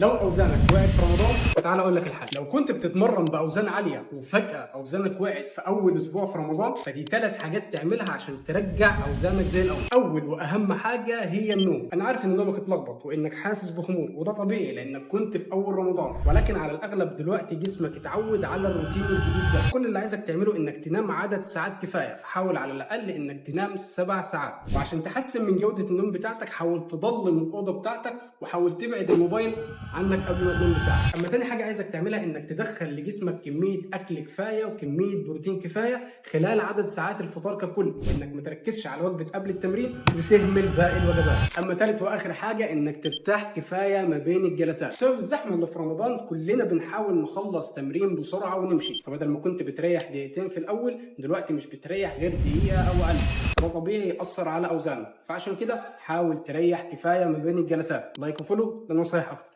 لو اوزانك وقعت في رمضان فتعال اقول لك الحل. لو كنت بتتمرن باوزان عاليه وفجاه اوزانك وقعت في اول اسبوع في رمضان، فدي 3 حاجات تعملها عشان ترجع اوزانك زي الاول. اول واهم حاجه هي النوم. انا عارف ان نومك اتلخبط وانك حاسس بخمول، وده طبيعي لانك كنت في اول رمضان، ولكن على الاغلب دلوقتي جسمك اتعود على الروتين الجديد ده. كل اللي عايزك تعمله انك تنام عدد ساعات كفايه، فحاول على الاقل انك تنام 7 ساعات. وعشان تحسن من جوده النوم بتاعتك حاول تضلم الاوضه بتاعتك وحاول تبعد الموبايل عنك قبل ما تنام بساعه. اما تاني حاجه عايزك تعملها انك تدخل لجسمك كميه اكل كفايه وكميه بروتين كفايه خلال عدد ساعات الفطار ككل، وانك ما تركزش على وجبه قبل التمرين وتهمل باقي الوجبات. اما ثالث واخر حاجه انك ترتاح كفايه ما بين الجلسات. بسبب الزحمه اللي في رمضان كلنا بنحاول نخلص تمرين بسرعه ونمشي، فبدل ما كنت بتريح دقيقتين في الاول دلوقتي مش بتريح غير دقيقه او اقل. ده طبيعي ياثر على اوزانك، فعشان كده حاول تريح كفايه ما بين الجلسات. لايك وفولو لنصايح اكتر.